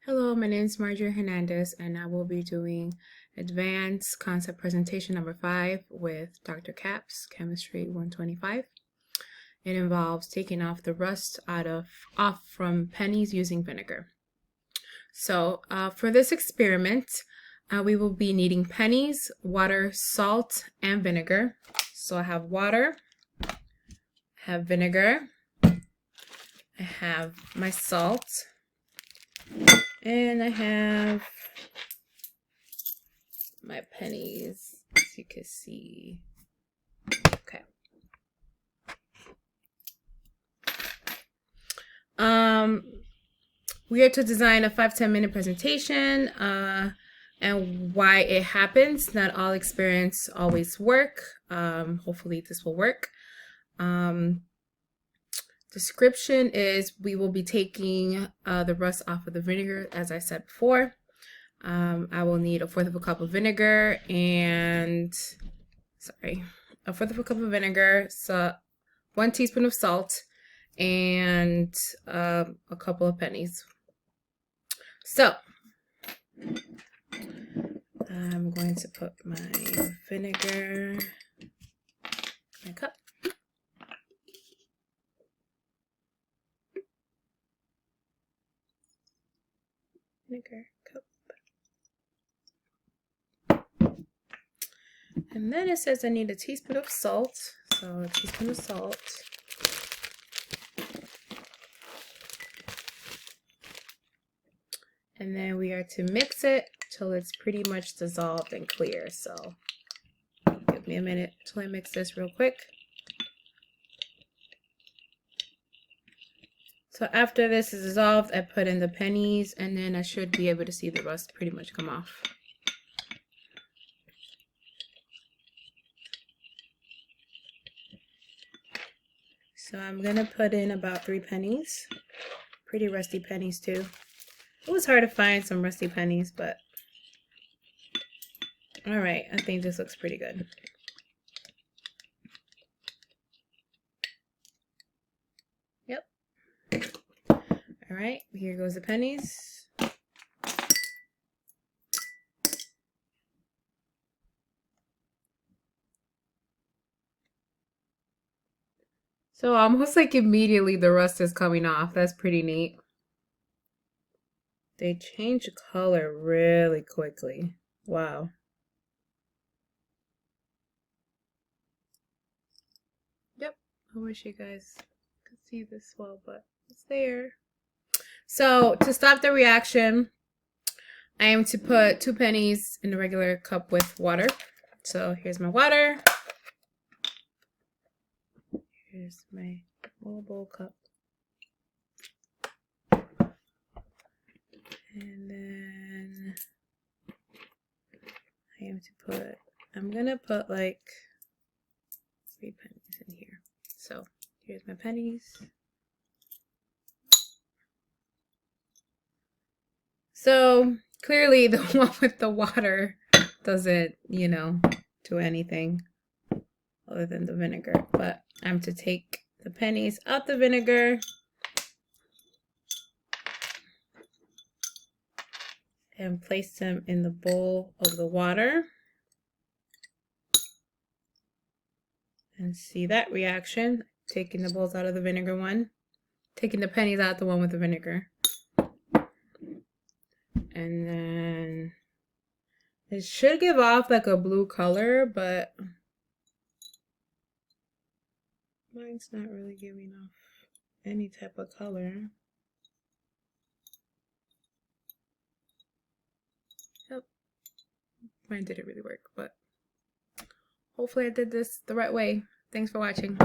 Hello, my name is Marjorie Hernandez, and I will be doing Advanced Concept Presentation number 5 with Dr. Capps, Chemistry 125. It involves taking off the rust off from pennies using vinegar. So for this experiment, we will be needing pennies, water, salt, and vinegar. So I have water, I have vinegar, I have my salt, and I have my pennies, as you can see. Okay. We are to design a 5-10 minute presentation and why it happens. Not all experiments always work. Hopefully this will work. Description is we will be taking the rust off of the vinegar, as I said before. I will need 1/4 cup of vinegar and, sorry, 1/4 cup of vinegar, so 1 teaspoon of salt, and a couple of pennies. So I'm going to put my vinegar in my cup. Vinegar cup. And then it says I need a teaspoon of salt. So a teaspoon of salt. And then we are to mix it till it's pretty much dissolved and clear. So give me a minute till I mix this real quick. So after this is dissolved, I put in the pennies, and then I should be able to see the rust pretty much come off. So I'm gonna put in about 3 pennies. Pretty rusty pennies too. It was hard to find some rusty pennies, but all right, I think this looks pretty good. Yep. All right, here goes the pennies. So almost like immediately the rust is coming off. That's pretty neat. They change color really quickly. Wow. Yep, I wish you guys could see this well, but it's there. So to stop the reaction, I am to put 2 pennies in a regular cup with water. So here's my water. Here's my bowl cup. And then I'm gonna put like 3 pennies in here. So here's my pennies. So clearly the one with the water doesn't, do anything other than the vinegar. But I'm to take the pennies out the vinegar and place them in the bowl of the water. And see that reaction. Taking the bowls out of the vinegar one. Taking the pennies out the one with the vinegar. And then it should give off like a blue color, but mine's not really giving off any type of color. Yep. Mine didn't really work, but hopefully I did this the right way. Thanks for watching.